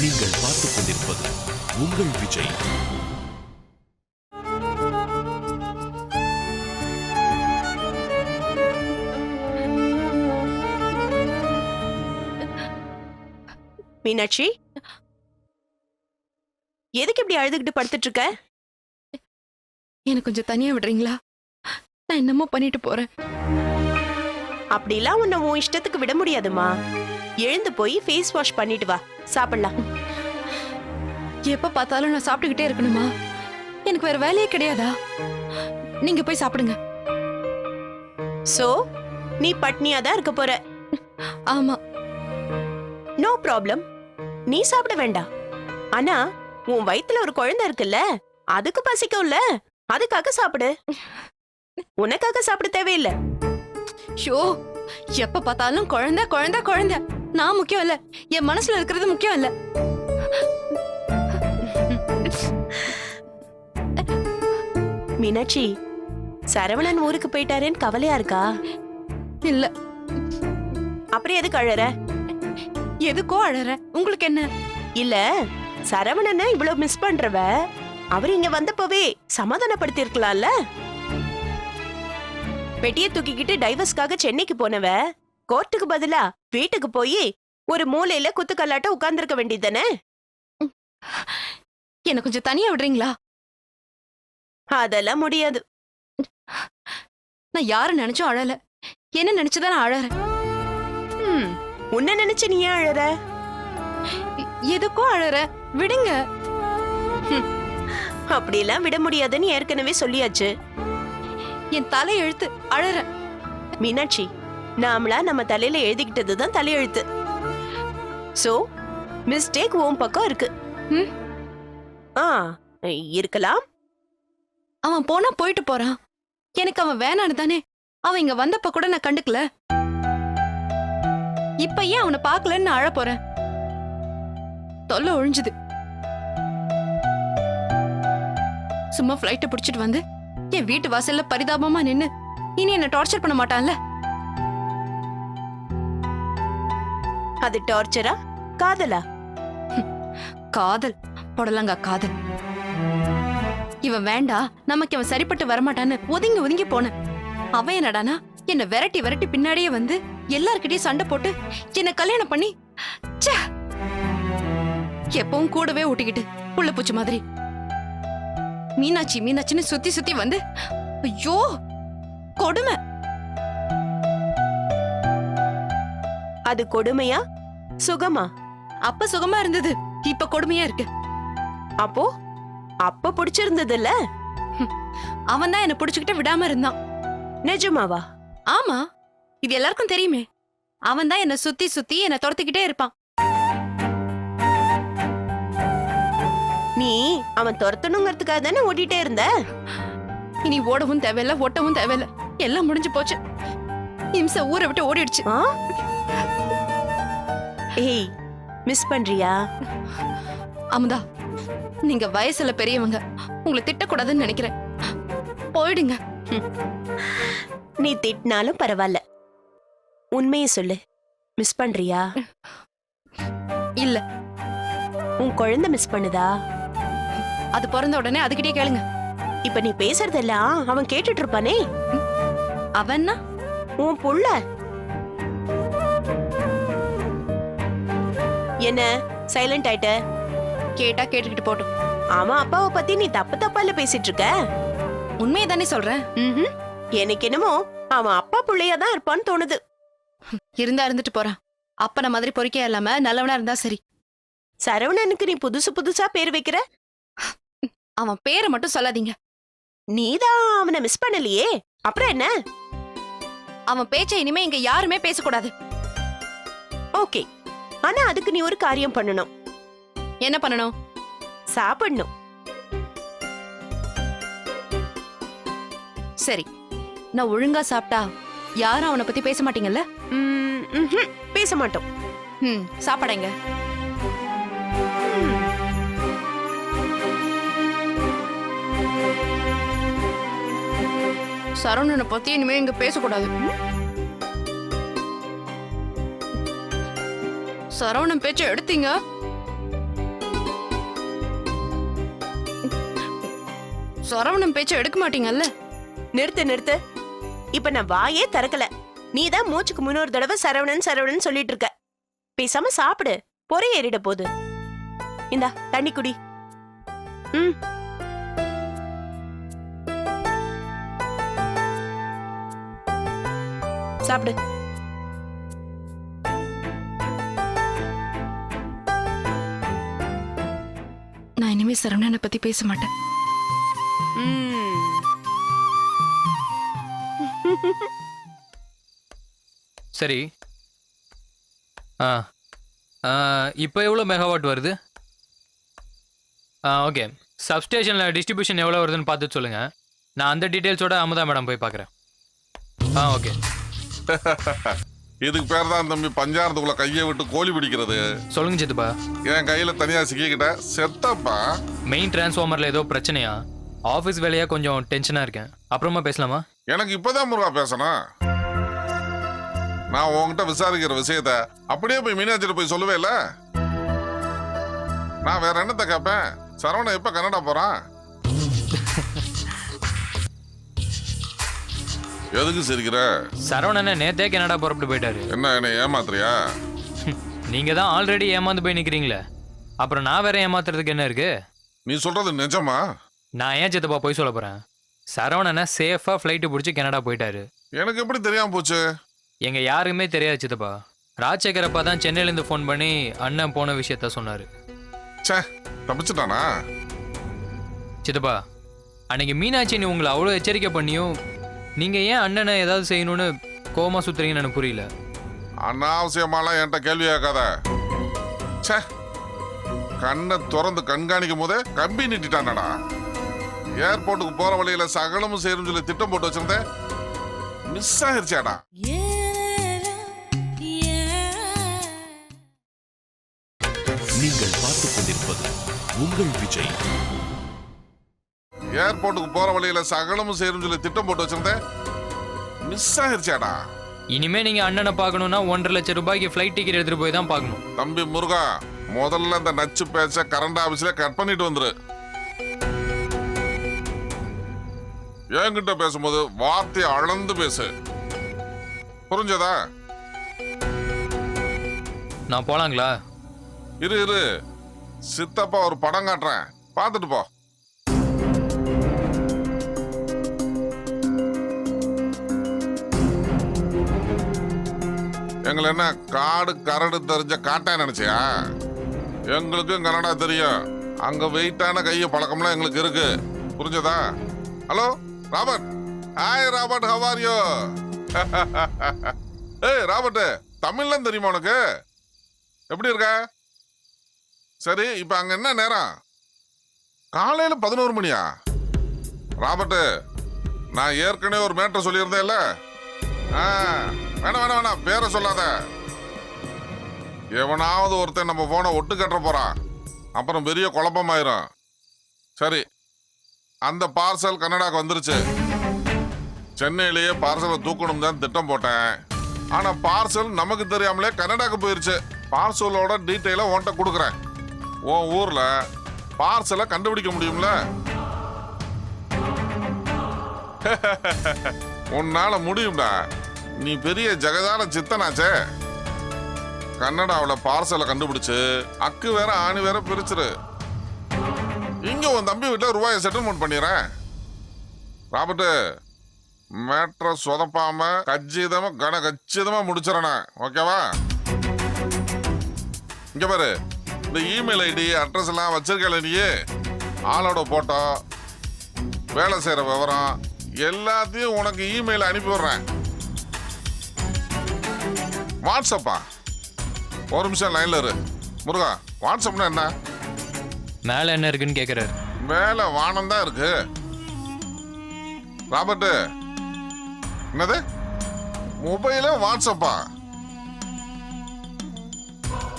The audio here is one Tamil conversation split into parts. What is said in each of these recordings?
நீங்கள் பார்த்துக் கொண்டிருப்பது உங்கள் விஜய். மீனாட்சி, எதுக்கு இப்படி அழுதுகிட்டு படுத்துட்டு இருக்க? எனக்கு கொஞ்சம் தனியா விடுறீங்களா? நான் என்னமோ பண்ணிட்டு போறேன். அப்படிலாம் உன்னை உன் இஷ்டத்துக்கு விட முடியாதுமா. எழுந்து போய் ஃபேஸ் வாஷ் பண்ணிட்டு வா, சாப்பிடலாம். எப்ப பார்த்தாலும் நான் சாப்பிட்டுக்கிட்டே இருக்கணுமா? எனக்கு வேற வேலையே கிடையாதா? நீங்க போய் சாப்பிடுங்க. சோ நீ பட்னியா தான் இருக்க போற? ஆமா. நோ ப்ராப்ளம், நீ சாப்பிட வேண்டாம். ஆனா உன் வயித்துல ஒரு குழந்தை இருக்குல்ல, அதுக்கு பசிக்கும்ல, அதுக்காக சாப்பிடு. உனக்காக சாப்பிட தேவையில்லை. ஷோ, எப்ப பார்த்தாலும் குழந்தை குழந்தை குழந்தை. நான் முக்கியம் இல்ல, என் மனசுல இருக்கிறது முக்கியம் இல்ல. மீனாட்சி, சரவணன் ஊருக்கு போயிட்டாரேன்னு கவலையா இருக்கா? இல்ல. அப்புறம் எதுக்கு அழற? எதுக்கோ அழற, உங்களுக்கு என்ன? இல்ல, சரவணனை இவ்வளவு மிஸ் பண்றவ அவர் இங்க வந்தப்பவே சமாதானப்படுத்தி இருக்கலாம்ல. பெட்டியை தூக்கிக்கிட்டு டைவர்ஸ்க்காக சென்னைக்கு போனவ கோர்ட்டுக்கு பதிலா வீட்டுக்கு போய் ஒரு மூலையில குத்துக்கல்லாட்ட உட்கார்ந்துருக்க வேண்டியதானே? என்ன கொஞ்சம் தனியா விடுறீங்களா? அதெல்லாம் முடியாது. நான் யார நினைச்சும் அழல, என்ன நினைச்சுதான் நான் அழறேன். உன்னை நினைச்சு நீ ஏன் அழற? எதுக்கோ அழற, விடுங்க. அப்படியெல்லாம் விட முடியாதுன்னு ஏற்கனவே சொல்லியாச்சு. என் தலை எழுத்து அழற. மீனாட்சி, நாமளா நம்ம தலையில எழுதிக்கிட்டதுதான் தலையெழுத்து. சோ மிஸ்டேக் உன் பக்கம் இருக்கு. இருக்கலாம். அவன் போனா போயிட்டு போறான். எனக்கு அவன் வேணான்னு தானே அவன் இங்க வந்தப்ப கூட நான் கண்டுக்கல. இப்ப ஏன் அவனை பாக்கலன்னு நான் அழ போறேன்? தொல்லை ஒழிஞ்சுது. சும்மா பிளைட்ட புடிச்சிட்டு வந்து என் வீட்டு வாசல்ல பரிதாபமா நின்னு இனி என்ன டார்ச்சர் பண்ண மாட்டான்ல? அது டார்ச்சரா காதலா? காதல் பொடலங்கா காதல். இவன் வேண்டா, நமக்கு இவன் சரிப்பட்டு வரமாட்டான்னு ஒதுங்கி ஒதுங்கி போன அவன் என்னடானா என்ன விரட்டி விரட்டி பின்னாடியே வந்து எல்லார்கிட்டயும் சண்டை போட்டு என்ன கல்யாணம் பண்ணி எப்பவும் கூடவே ஊட்டிக்கிட்டு புள்ள பூச்சி மாதிரி மீனாட்சி மீனாட்சின்னு சுத்தி சுத்தி வந்து, ஐயோ கொடுமை. அது கொடுமையா சுகமா? அப்ப சுகமா இருந்தது, இப்ப கொடுமையா இருக்கு. அப்போ அப்ப பிடிச்சிருந்ததுல்ல? அவன் தான் என்ன பிடிச்சுக்கிட்டு விடாம இருந்தான். நிஜமாவா? ஆமா, இது எல்லாருக்கும் தெரியுமே. அவன் தான் என்ன சுத்தி சுத்தி என்ன துரத்திக்கிட்டே இருப்பான். நீ அவன் துரத்தணுங்கிறதுக்காக தானே ஓடிட்டே இருந்த. இனி ஓடவும் தேவையில்ல, ஒட்டவும் தேவையில்ல, எல்லாம் முடிஞ்சு போச்சு. இம்சை ஊரை விட்டு ஓடிடுச்சு. ஏய், மிஸ் பண்றியா? அமுதா, நீங்க வயசுல பெரியவங்க, உங்களை திட்டக்கூடாதுன்னு நினைக்கிறேன். போயிடுங்க. நீ திட்டினாலும் பரவாயில்ல, உண்மையை சொல்லு. மிஸ் பண்றியா? இல்ல. உன் குழந்தை மிஸ் பண்ணுதா? அது பிறந்த உடனே அதுகிட்டே கேளுங்க. இப்ப நீ பேசுறதெல்லாம் அவன் கேட்டுட்டு இருப்பானே. அவன்னா உன் புள்ள. என்ன சைலண்ட் ஆயிட்ட? கேட்டா கேட்டுக்கிட்டு போட்டும். அவன் அப்பாவை பத்தி நீ தப்பு தப்பா இல்ல பேசிட்டு இருக்க. உண்மையை தானே சொல்றேன். எனக்கு என்னமோ அவன் அப்பா புள்ளையா தான் இருப்பான்னு தோணுது. இருந்தா இருந்துட்டு போறான். அப்பன மாதிரி பொறுக்கையா இல்லாம நல்லவனா இருந்தா சரி. சரவணனுக்கு நீ புதுசு புதுசா பேர் வைக்கிற. அவன் பேரை மட்டும் சொல்லாதீங்க. நீதான் அவனை மிஸ் பண்ணலையே, அப்புறம் என்ன? அவன் பேச்சை இனிமே இங்க யாருமே பேசக்கூடாது. ஓகே, ஆனா அதுக்கு நீ ஒரு காரியம் பண்ணணும். என்ன பண்ணணும்? சாப்பிடணும். சரி, நான் ஒழுங்கா சாப்பிட்டா யாரும் அவனை பத்தி பேச மாட்டீங்கல்ல? பேச மாட்டோம். சாப்பாடுங்க. சரவணனை பத்தி இனிமே இங்க பேசக்கூடாது. சரவணன் பேச்ச எடுத்தீங்க, சரவணன் பேச்ச எடுக்க மாட்டீங்கல்ல? நிறுத்து நிறுத்து. இப்ப நான் வாயே திறக்கல, நீதான் மூச்சுக்கு முன்னொரு தடவை சரவணன் சரவணன் சொல்லிட்டு இருக்க. பேசாம சாப்பிடு, பொறை ஏறிட போகுது. இந்தா தண்ணி குடி. ம். சாப்பிடு. நான் இனிமே சரவணனை பத்தி பேச மாட்டேன். ம். சரி. இப்போ எவ்வளோ மெகாவாட் வருது? ஓகே. சப்ஸ்டேஷனில் டிஸ்ட்ரிபியூஷன் எவ்வளோ வருதுன்னு பார்த்து சொல்லுங்கள். நான் அந்த டீட்டெயில்ஸோட அமுதா மேடம் போய் பார்க்குறேன். ஓகே. இதுக்கு பேர் தான் தம்பி பஞ்சாரத்துக்குள்ள கையை விட்டு கோழி பிடிக்கிறது. சொல்லுங்க சித்துப்பா. என் கையில தனியா சிக்கிக்கிட்ட செத்தப்பா. மெயின் டிரான்ஸ்ஃபார்மரில் ஏதோ பிரச்சனையா? ஆஃபீஸ் வேலையாக கொஞ்சம் டென்ஷனாக இருக்கேன். அப்புறமா பேசலாமா? எனக்கு இப்பதான் முருகா பேசணும். நான் உன்கிட்ட விசாரிக்கிற விஷயத்த அப்படியே போய் மீனாட்சிட்டு போய் சொல்லுவேல. நான் வேற என்னத்த கேட்பேன்? சரவணன் எப்ப கனடா போறான்? எதுக்கு சிரிக்கிற? சரவணனை நேத்தே கனடா புறப்பட்டு போயிட்டாரு. என்ன என்ன ஏமாத்துறியா? நீங்க தான் ஆல்ரெடி ஏமாந்து போய் நிக்கிறீங்களே, அப்புறம் நான் வேற ஏமாத்துறதுக்கு என்ன இருக்கு? நீ சொல்றது நிஜமா? நான் ஏன் சித்தப்பா போய் சொல்ல போறேன்? சரவணனை சேஃபா ஃப்ளைட்டு பிடிச்சி கனடா போயிட்டாரு. எனக்கு எப்படி தெரியாம போச்சு? எங்க யாருக்குமே தெரியாது சித்தப்பா. ராஜசேகரப்பா தான் சென்னையிலேருந்து ஃபோன் பண்ணி அண்ணன் போன விஷயத்த சொன்னாரு. சே, தப்பிச்சுட்டானா? சித்தப்பா, அன்னைக்கு மீனாட்சி நீ உங்களை அவ்வளோ எச்சரிக்கை பண்ணியும் நீங்க ஏன் அண்ணனை ஏதாவது செய்யணும்னு கோமா சுத்துறீங்கன்னு எனக்கு புரியல. அனாவசியமாலாம் என்கிட்ட கேள்வி கேட்காத. சே, கண்ணை திறந்து கண்காணிக்கும் போதே கம்பி நீட்டிட்டானடா. ஏர்போர்ட்டுக்கு போற வழியில சகலமும் செய்யணும்னு சொல்லி திட்டம் போட்டு வச்சிருந்தேன், மிஸ் ஆயிருச்சாடா. நீங்கள் பார்த்துக் கொண்டிருப்பது உங்கள் விஜய். ஏர்போர்ட்டுக்கு போற வழியில சகலமும் செய்யணும்னு சொல்லி திட்டம் போட்டு வச்சிருந்தேன், மிஸ் ஆயிருச்சாடா. இனிமே நீங்க அண்ணனை பார்க்கணும்னா 1.5 லட்சம் ரூபாய்க்கு ஃப்ளைட் டிக்கெட் எடுத்துட்டு போய் தான் பார்க்கணும். தம்பி முருகா, முதல்ல இந்த நச்சு பேச்ச கரண்ட் ஆபீஸ்ல கட் பண்ணிட்டு வந்துரு. என்கிட்ட பேசும்போது வார்த்தையை அளந்து பேசு, புரிஞ்சதா? நான் போலாங்களா? இரு இரு, சித்தப்பா ஒரு படம் காட்டுறேன், பார்த்துட்டு போ. எங்களை என்ன காடு கரடு தெரிஞ்ச காட்டா நினைச்சியா? எங்களுக்கும் கனடா தெரியும். அங்க வெயிட்டான கைய பழக்கம்லாம் எங்களுக்கு இருக்கு, புரிஞ்சதா? Hello Robert. Hi Robert, how are you? ஏய் ராபர்ட், தமிழ்லாம் தெரியுமா உனக்கு? எப்படி இருக்க? சரி, இப்ப அங்க என்ன நேரம்? காலையில 11 மணியா? ராபர்ட், நான் ஏற்கனவே ஒரு மேட்டர் சொல்லியிருந்தேன்ல. வேணாம் வேணாம் வேணாம், பேரை சொல்லாத. எவனாவது ஒருத்தன் நம்ம போனை ஒட்டு கட்ட போறான், அப்புறம் பெரிய குழப்பமாயிரும். சரி, அந்த பார்சல் கனடாக்கு வந்துருச்சு. சென்னையிலேயே பார்சலை தூக்கணும் தான் திட்டம் போட்டேன். ஆனா பார்சல் நமக்கு தெரியாமலே கனடாக்கு போயிருச்சு. பார்சலோட டீட்டெயில உன்கிட்ட கொடுக்குறேன். உன் ஊர்ல பார்சலை கண்டுபிடிக்க முடியும்ல? உன்னால முடியும்டா, நீ பெரிய ஜெகதால சித்தனாச்சே. கன்னடாவில் பார்சலை கண்டுபிடிச்சு அக்கு வேற ஆணி வேற பிரிச்சிரு. இங்க உன் தம்பி வீட்டில் ரூபாயை செட்டில்மெண்ட் பண்ணிடுறேன். ராபர்ட், மேட்ரை சொதப்பாம கச்சிதமா கச்சிதமா முடிச்சிடறேன், ஓகேவா? இங்க பாரு, இந்த இமெயில் ஐடி அட்ரஸ் எல்லாம் வச்சிருக்கல நீயே, ஆளோட போட்டோ, வேலை செய்யற விவரம் எல்லாத்தையும் உனக்கு இமெயில் அனுப்பி விடுறேன். வாட்ஸ்அப்பா? ஒரு நிமிஷம் லைன்ல இரு. முருகா, வாட்ஸ்அப்னா என்ன? மேல என்ன இருக்குன்னு கேக்குறாரு. மேல வானம் தான் இருக்கு. ராபர்ட், என்னது மொபைல வாட்ஸ்அப்பா?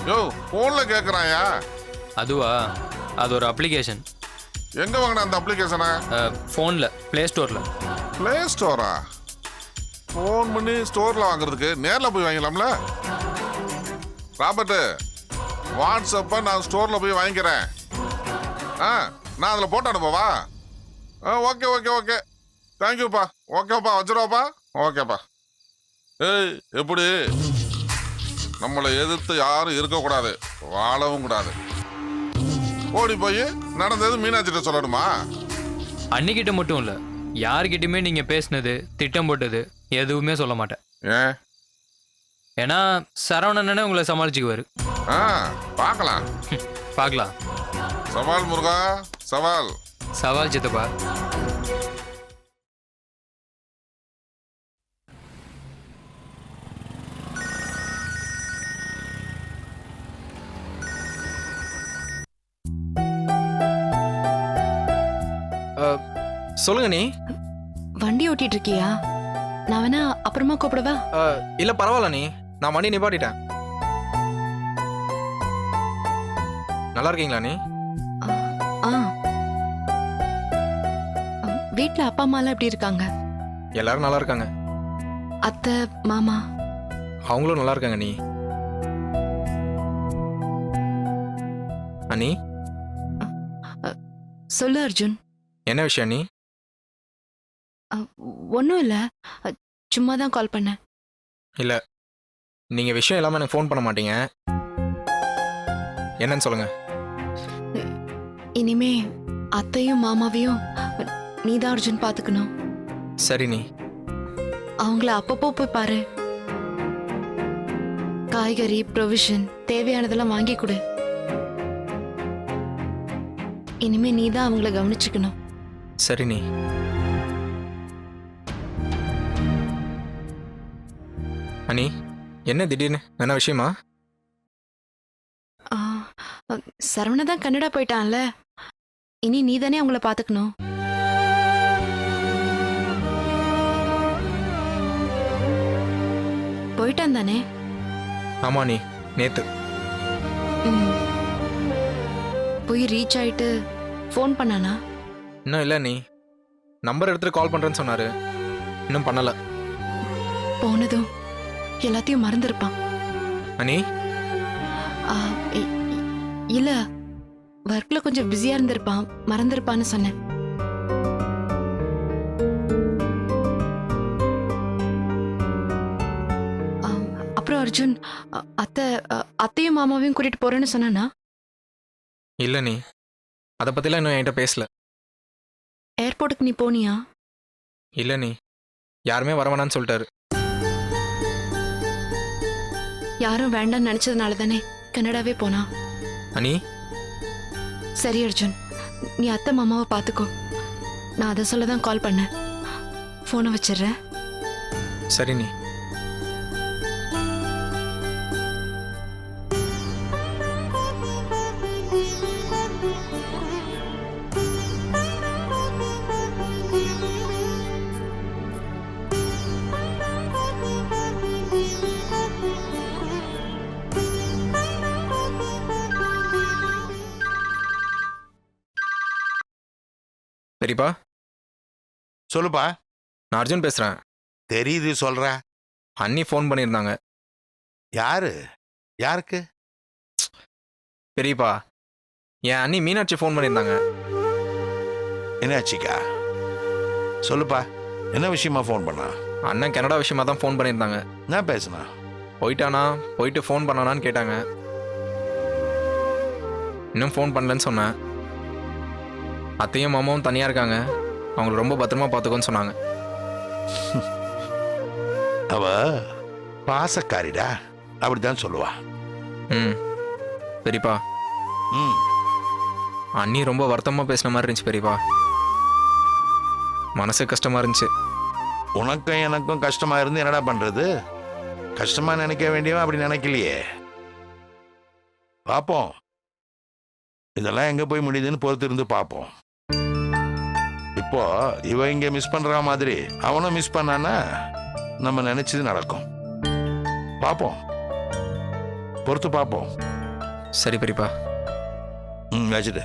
யோ, போன்ல கேக்குறாயா? அதுவா? அது ஒரு அப்ளிகேஷன். எங்க வாங்கின அந்த அப்ளிகேஷனை? ஃபோன்ல, பிளே ஸ்டோர்ல. பிளே ஸ்டோரா? போன் பண்ணி ஸ்டோர்ல வாங்குறதுக்கு நேர்ல போய் வாங்கலாம்ல? ராபர்ட், வாட்ஸ்அப்ப நான் ஸ்டோர்ல போய் வாங்கிக்கிறேன். நான் அதுல போட்டு அனுப்பவா? ஓகே ஓகே ஓகே தேங்க்யூப்பா. ஓகேப்பா வச்சிருவாப்பா. ஓகேப்பா. ஏய் எப்படி நம்மளை எதிர்த்து யாரும் இருக்கக்கூடாது, வாழவும் கூடாது. ஓடி போய் நடந்தது மீனாட்சிட்ட சொல்லணுமா? அன்னிக்கிட்ட மட்டும் இல்லை, யார்கிட்டயுமே நீங்கள் பேசுனது திட்டம் போட்டது எதுவுமே சொல்ல மாட்டேன். ஏன்? ஏன்னா சரவணனே உங்களை சமாளிச்சுக்குவாரு. பார்க்கலாம். பார்க்கலாம். சவால் முருகா சவால். சவால் சித்தப்பா. சொல்லுங்க நீ. வண்டி ஓட்டிட்டு இருக்கியா? நான் வேணா அப்புறமா கூப்பிடவா? இல்ல பரவாயில்ல நீ, நான் வண்டி நிப்பாட்டிட்டேன். நல்லா இருக்கீங்களா நீ? ஆ. வீட்ல அப்பா அம்மாலாம் எப்படி இருக்காங்க? எல்லாரும் நல்லா இருக்காங்க. அத்தை மாமா அவங்களும் நல்லா இருக்காங்க நீ. அண்ணி சொல்லு அர்ஜுன். என்ன விஷயம் நீ? ஒன்றும் இல்லை, சும்மா தான் கால் பண்ணேன். இல்ல நீங்க விஷயம் இல்லாம எனக்கு ஃபோன் பண்ண மாட்டீங்க. என்னன்னு சொல்லுங்க. இனிமே அத்தையும் மாமாவையும் நீதான் அர்ஜுன் பாத்துக்கணும். சரி நீ. அவங்கள அப்பப்போ போய் பாரு. காய்கறி ப்ரொவிஷன் தேவையானதெல்லாம் வாங்கி கொடு. இனிமே நீதான் அவங்கள கவனிச்சுக்கணும். சரி நீ. அண்ணி என்ன திடீர்னு, என்ன விஷயமா? சரவண தான் கன்னடா போயிட்டான்ல, இனி நீ தானே அவங்கள பாத்துக்கணும். போயிட்டான் தானே? ஆமா நீ, நேத்து. போய் ரீச் ஆயிட்டு ஃபோன் பண்ணானா? இன்னும் இல்லை நீ. நம்பர் எடுத்துட்டு கால் பண்றேன்னு சொன்னாரு, இன்னும் பண்ணல. போனதும் எல்லாத்தையும் மறந்துருப்பான். அண்ணி இல்ல, ஒர்க்ல கொஞ்சம் பிஸியா இருந்திருப்பான், மறந்துருப்பான்னு சொன்னேன். அப்புறம் அர்ஜுன் அத்தையும் மாமாவையும் கூட்டிட்டு போறேன்னு சொன்னானா? இல்லை நீ, அதை பத்திலாம் இன்னும் என்கிட்ட பேசல. ஏர்போர்ட்டுக்கு நீ போனியா? இல்லை நீ, யாருமே வரவேணான்னு சொல்லிட்டாரு. யாரும் வேண்டாம்னு நினைச்சதுனால தானே கனடாவே போனா. அண்ணி சரி அர்ஜுன், நீ அத்தை மாமாவை பார்த்துக்கோ. நான் அதை சொல்ல தான் கால் பண்ணேன். ஃபோனை வச்சிடுறேன். சரி நீ. பெரியப்பா. சொல்லுப்பா. நான் அர்ஜுன் பேசுறேன். தெரியுது, சொல்ற. அண்ணி ஃபோன் பண்ணியிருந்தாங்க. யாரு? யாருக்கு? பெரியப்பா, என் அண்ணி மீனாட்சி ஃபோன் பண்ணியிருந்தாங்க. என்னாச்சிக்கா? சொல்லுப்பா, என்ன விஷயமா ஃபோன் பண்ணா? அண்ணன் கனடா விஷயமா தான் ஃபோன் பண்ணியிருந்தாங்க. என்ன பேசுனா? போயிட்டானா, போயிட்டு ஃபோன் பண்ணானான்னு கேட்டாங்க. இன்னும் ஃபோன் பண்ணலன்னு சொன்னேன். அத்தையும் மாமாவும் தனியா இருக்காங்க, அவங்களை ரொம்ப பத்திரமா பார்த்துக்கோன்னு சொன்னாங்க. அவ பாசக்காரிடா, அப்படித்தான் சொல்லுவா. பெரியப்பா, அண்ணி ரொம்ப வருத்தமா பேசின மாதிரி இருந்துச்சு பெரியப்பா. மனசு கஷ்டமா இருந்துச்சு. உனக்கும் எனக்கும் கஷ்டமா இருந்து என்னடா பண்றது? கஷ்டமா நினைக்க வேண்டியவன் அப்படி நினைக்கலையே. பார்ப்போம், இதெல்லாம் எங்க போய் முடியுதுன்னு பொறுத்து இருந்து பார்ப்போம். இப்போ இவ இங்க மிஸ் பண்ற மாதிரி அவனும் மிஸ் பண்ணானா நம்ம நினைச்சது நடக்கும். பார்ப்போம், பொறுத்து பார்ப்போம். சரி பெரியப்பா. வச்சுட்டு.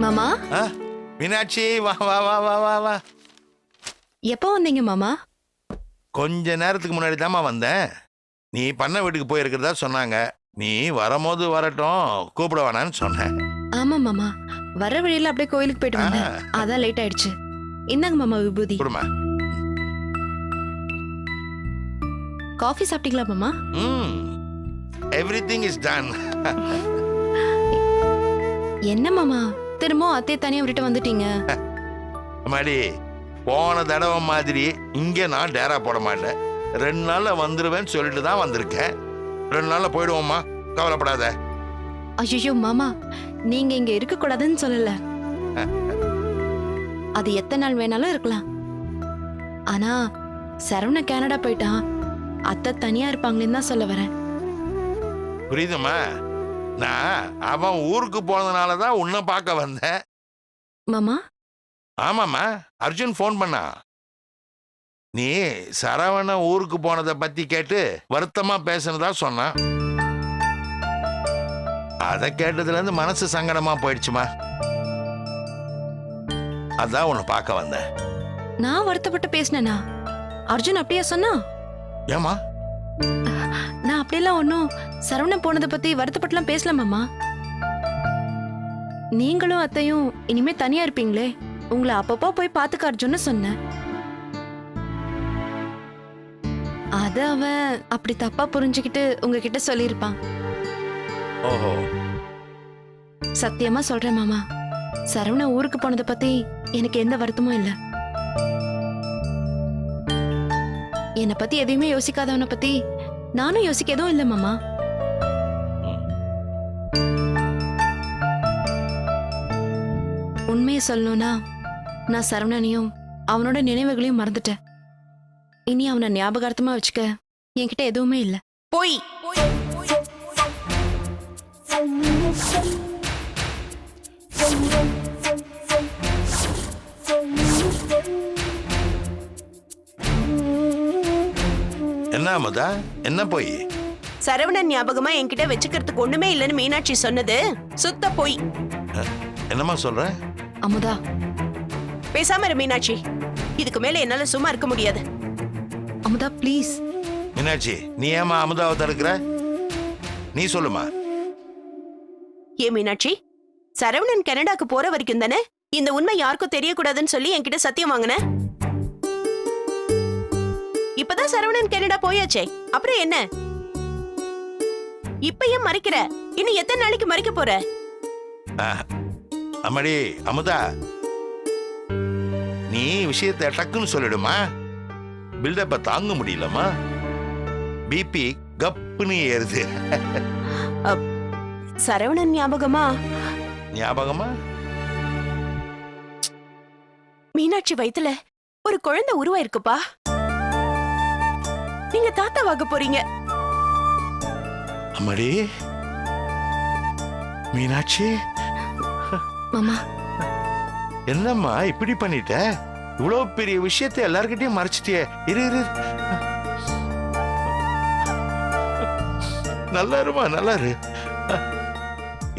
மாமா ஆ, மீனாட்சி வா வா வா வா வா வா. எப்போ வந்தீங்க மாமா? கொஞ்ச நேரத்துக்கு முன்னாடி தாம்மா வந்தேன். நீ பண்ண வீட்டுக்கு போயிருக்கிறதா சொன்னாங்க. நீ வரும்போது வரட்டும், கூப்பிட வேணான்னு சொன்னேன். ஆமா மாமா, வர வழியில அப்படியே கோயிலுக்கு போயிட்டு வந்தேன். அதான் லேட் ஆயிடுச்சு. இந்தாங்க மாமா விபூதி. குடுமா. காஃபி சாப்பிட்டீங்களா மாமா? Everything is done. என்ன மாமா திரும்ப அத்தையை தனியா விட்டுட்டு வந்துட்டீங்க? அம்மாடி, போன தடவை மாதிரி இங்கே நான் டேரா போட மாட்டேன். 2 நாள்ல வந்துருவேன்னு சொல்லிட்டு தான் வந்திருக்கேன். 2 நாள்ல போயிடுவோம்மா, கவலைப்படாத. ஐயோ மாமா, நீங்க இங்க இருக்க கூடாதுன்னு சொல்லல. அது எத்தனை நாள் வேணாலும் இருக்கலாம். ஆனா சரவண கனடா போயிட்டான், அத்தை தனியா இருப்பாங்களேன்னு தான் சொல்ல வரேன். புரியுதுமா? நான் அவன் ஊருக்கு போனதுனால தான் உன்னை பார்க்க வந்தேன். மாமா ஆமாம்மா, அர்ஜுன் ஃபோன் பண்ணா. நீ சரவண ஊருக்கு போனதை பத்தி கேட்டு வருத்தமா பேசுனதா சொன்னான். அதை கேட்டதுல இருந்து மனசு சங்கடமா போயிடுச்சுமா. அதான் உன்னை பார்க்க வந்தேன். நான் வருத்தப்பட்டு பேசினேனா? அர்ஜுன் அப்படியே சொன்னா? ஏமா? நான் அப்படியெல்லாம் ஒன்னும் சரவணன் போனதை பத்தி வருத்தப்பட்டுலாம் பேசல மாமா. நீங்களும் அத்தையும் இனிமே தனியா இருப்பீங்களே, உங்களை அப்பப்போ போய் பாத்துக்க அர்ஜுன்னு சொன்னேன். அத அவன் அப்படி தப்பா புரிஞ்சுக்கிட்டு உங்ககிட்ட சொல்லியிருப்பான். ஓஹோ. சத்தியமா சொல்றேன் மாமா, சரவண ஊருக்கு போனதை பத்தி எனக்கு எந்த வருத்தமும் இல்ல. என்னை பத்தி எதையுமே யோசிக்காதவனை பத்தி நானும் யோசிக்க எதுவும் இல்ல மாமா. உண்மையை சொல்லணும்னா நான் சரவணனையும் அவனோட நினைவுகளையும் மறந்துட்டேன். இனி அவனை ஞாபகார்த்தமா வச்சுக்க என்கிட்ட எதுவுமே இல்ல. போய் என்ன அமுதா, என்ன போய்? சரவணன் ஞாபகமா என்கிட்ட வச்சுக்கிறதுக்கு ஒண்ணுமே இல்லைன்னு மீனாட்சி சொன்னது சுத்த போய். என்னம்மா சொல்ற? அமுதா பேசாம இரு மீனாட்சி, இதுக்கு மேல என்னால சும்மா இருக்க முடியாது. அமுதா ப்ளீஸ். மீனாட்சி, நீ ஏமா அமுதாவை தடுக்கிற? நீ சொல்லுமா. ஏ மீனாட்சி, சரவணன் கனடாக்கு போற வரைக்கும் தானே இந்த உண்மை யாருக்கும் தெரியக்கூடாதுன்னு சொல்லி என்கிட்ட சத்தியம் வாங்கின. இப்பதான் சரவணன் கனடா போயாச்சே, அப்புறம் என்ன? இப்ப ஏன் மறைக்கிற? இன்னும் எத்தனை நாளைக்கு மறைக்க போற? அம்மாடி அமுதா, நீ விஷயத்தை டக்குன்னு சொல்லிடுமா. பில்டப்ப தாங்க முடியலமா. பிபி கப்புன்னு ஏறுது. சரவணன் ஞாபகமா? ஞாபகமா? மீனாட்சி வயித்துல ஒரு குழந்தை உருவாயிருக்குப்பா. நீங்க தாத்தாவாக போறீங்க. அம்மாடி மீனாட்சி, மாமா என்னம்மா இப்படி பண்ணிட்ட? இவ்வளவு பெரிய விஷயத்தை எல்லார்கிட்டயும் மறைச்சிட்டியே. இரு இரு, நல்லா இருமா, நல்லா இரு.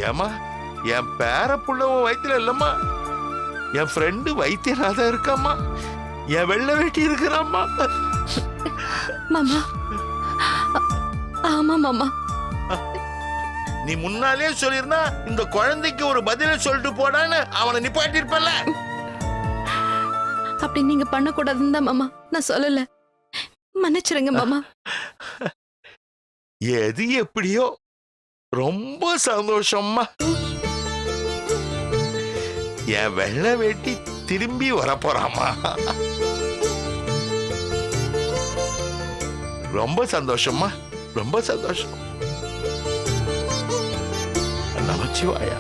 ஏமா, என் பேர புள்ள வயித்துல இல்லம்மா, என் ஃப்ரெண்டு வைத்தியநாதன் இருக்காம்மா, என் வெள்ளை வேட்டி இருக்கிறாம்மா. மாமா ஆமா மாமா. நீ முன்னாலே சொல்லிருந்தா இந்த குழந்தைக்கு ஒரு பதில சொல்லிட்டு போடான்னு அவனை நிப்பாட்டி இருப்பல. அப்படி நீங்க பண்ண கூடாதுன்னு தான் மாமா நான் சொல்லல. மன்னிச்சிருங்க மாமா. எது எப்படியோ ரொம்ப சந்தோஷமா. என் வெள்ளை வேட்டி திரும்பி வரப்போறாமா. ரொம்ப சந்தோஷமா, ரொம்ப சந்தோஷம். நமச்சிவாயா.